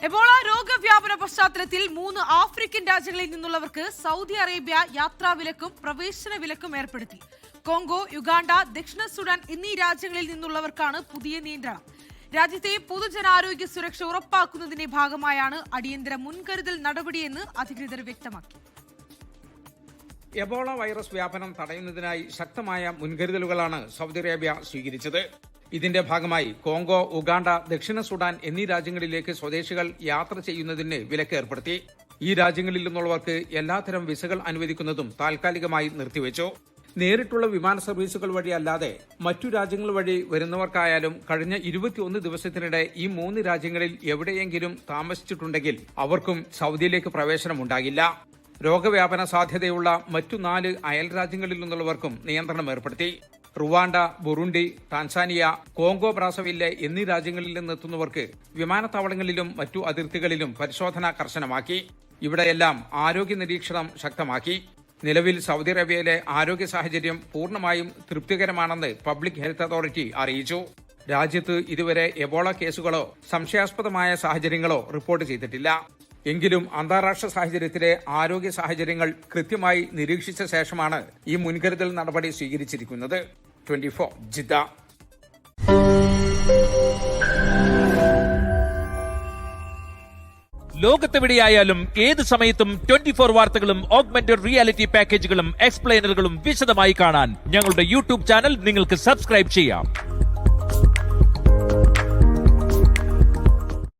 Ebola രോഗവ്യാപന പശ്ചാത്തലത്തിൽ 3 African രാജ്യങ്ങളിൽ നിന്നുള്ളവർക്ക് സൗദി അറേബ്യ യാത്രാവിലക്കും പ്രവേശന വിലക്കും ഏർപ്പെടുത്തി. കോങ്കോ, യുഗാണ്ട, ദക്ഷിണ സുഡാൻ എന്നീ രാജ്യങ്ങളിൽ നിന്നുള്ളവർക്കാണ് പുതിയ നിയന്ത്രണം. രാജ്യത്തെ പൊതുജനാരോഗ്യ സുരക്ഷ ഉറപ്പാക്കുന്നതിന്റെ ഭാഗമായാണ് അടിയന്തര മുൻകരുതൽ നടപടിയെന്ന് അധികൃതർ വ്യക്തമാക്കി. എബോള വൈറസ് വ്യാപനം തടയുന്നതിനായി ശക്തമായ മുൻകരുതലുകളാണ് സൗദി അറേബ്യ സ്വീകരിച്ചത്. ഇതിന്റെ ഭാഗമായി കോങ്കോ, ഉഗാണ്ട, ദക്ഷിണ സുഡാൻ എന്നീ രാജ്യങ്ങളിലേക്ക് സ്വദേശികൾ യാത്ര ചെയ്യുന്നതിന് വിലക്ക് ഏർപ്പെടുത്തി. ഈ രാജ്യങ്ങളിൽ നിന്നുള്ളവർക്ക് എല്ലാത്തരം വിസകൾ അനുവദിക്കുന്നതും താൽക്കാലികമായി നിർത്തിവെച്ചു. നേരിട്ടുള്ള വിമാന സർവീസുകൾ വഴി അല്ലാതെ മറ്റു രാജ്യങ്ങൾ വഴി വരുന്നവർക്കായാലും കഴിഞ്ഞ 21 ദിവസത്തിനിടെ ഈ 3 രാജ്യങ്ങളിൽ എവിടെയെങ്കിലും താമസിച്ചിട്ടുണ്ടെങ്കിൽ അവർക്കും സൗദിയിലേക്ക് പ്രവേശനമുണ്ടാകില്ല. രോഗവ്യാപന സാധ്യതയുള്ള മറ്റു 4 അയൽ രാജ്യങ്ങളിൽ നിന്നുള്ളവർക്കും നിയന്ത്രണം ഏർപ്പെടുത്തി. റുവാണ്ട, ബുറുണ്ടി, ടാൻസാനിയ, കോങ്കോ ബ്രാസവില്ലെ എന്നീ രാജ്യങ്ങളിൽ നിന്നെത്തുന്നവർക്ക് വിമാനത്താവളങ്ങളിലും മറ്റു അതിർത്തികളിലും പരിശോധന കർശനമാക്കി. ഇവിടെയെല്ലാം ആരോഗ്യ നിരീക്ഷണം ശക്തമാക്കി. നിലവിൽ സൗദി അറേബ്യയിലെ ആരോഗ്യ സാഹചര്യം പൂർണ്ണമായും തൃപ്തികരമാണെന്ന് പബ്ലിക് ഹെൽത്ത് അതോറിറ്റി അറിയിച്ചു. രാജ്യത്ത് ഇതുവരെ എബോള കേസുകളോ സംശയാസ്പദമായ സാഹചര്യങ്ങളോ റിപ്പോർട്ട് ചെയ്തിട്ടില്ല. എങ്കിലും അന്താരാഷ്ട്ര സാഹചര്യത്തിലെ ആരോഗ്യ സാഹചര്യങ്ങൾ കൃത്യമായി നിരീക്ഷിച്ച ശേഷമാണ് ഈ മുൻകരുതൽ നടപടി സ്വീകരിച്ചിരിക്കുന്നത്. 24 ജിദ്ദ. ലോകത്തെവിടെയായാലും ഏത് സമയത്തും 24 വാർത്തകളും ഓഗ്മെന്റഡ് റിയാലിറ്റി പാക്കേജുകളും എക്സ്പ്ലെയിനറുകളും വിശദമായി കാണാൻ ഞങ്ങളുടെ യൂട്യൂബ് ചാനൽ നിങ്ങൾക്ക് സബ്സ്ക്രൈബ് ചെയ്യാം.